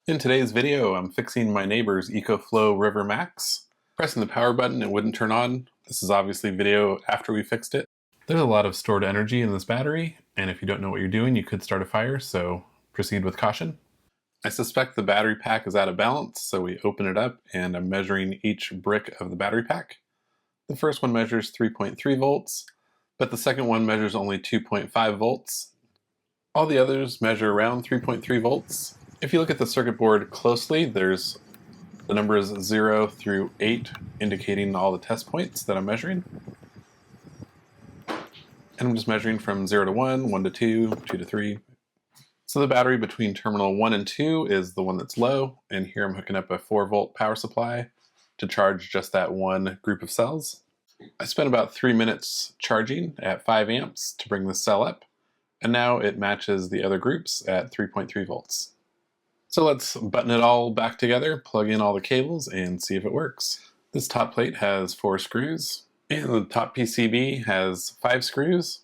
In today's video, I'm fixing my neighbor's EcoFlow River Max. Pressing the power button, it wouldn't turn on. This is obviously video after we fixed it. There's a lot of stored energy in this battery, and if you don't know what you're doing, you could start a fire, so proceed with caution. I suspect the battery pack is out of balance, so we open it up and I'm measuring each brick of the battery pack. The first one measures 3.3 volts, but the second one measures only 2.5 volts. All the others measure around 3.3 volts. If you look at the circuit board closely, the numbers 0 through 8 indicating all the test points that I'm measuring. And I'm just measuring from 0 to 1, 1 to 2, 2 to 3. So the battery between terminal 1 and 2 is the one that's low, and here I'm hooking up a 4-volt power supply to charge just that one group of cells. I spent about 3 minutes charging at 5 amps to bring the cell up, and now it matches the other groups at 3.3 volts. So let's button it all back together, plug in all the cables, and see if it works. This top plate has 4 screws, and the top PCB has 5 screws.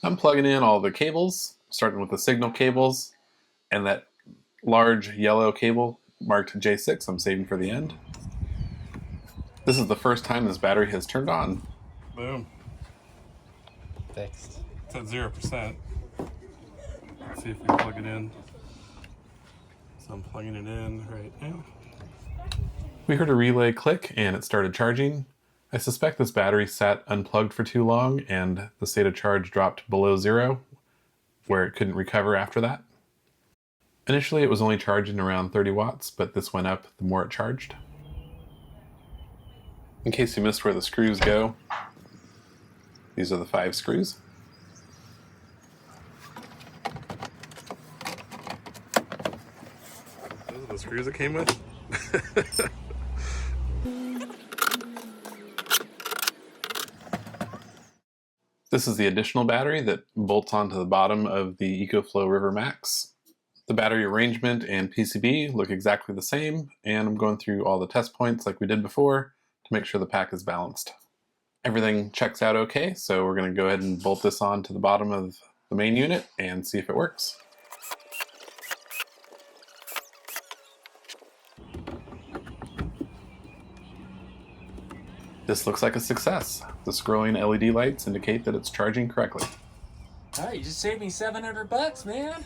I'm plugging in all the cables, starting with the signal cables, and that large yellow cable marked J6 I'm saving for the end. This is the first time this battery has turned on. Boom. Fixed. It's at 0%. Let's see if we can plug it in. So I'm plugging it in right now. We heard a relay click and it started charging. I suspect this battery sat unplugged for too long and the state of charge dropped below 0, where it couldn't recover after that. Initially it was only charging around 30 watts, but this went up the more it charged. In case you missed where the screws go, these are the 5 screws. Those are the screws it came with. This is the additional battery that bolts onto the bottom of the EcoFlow River Max. The battery arrangement and PCB look exactly the same, and I'm going through all the test points like we did before to make sure the pack is balanced. Everything checks out okay, so we're going to go ahead and bolt this on to the bottom of the main unit and see if it works. This looks like a success. The scrolling LED lights indicate that it's charging correctly. All right, you just saved me $700, man.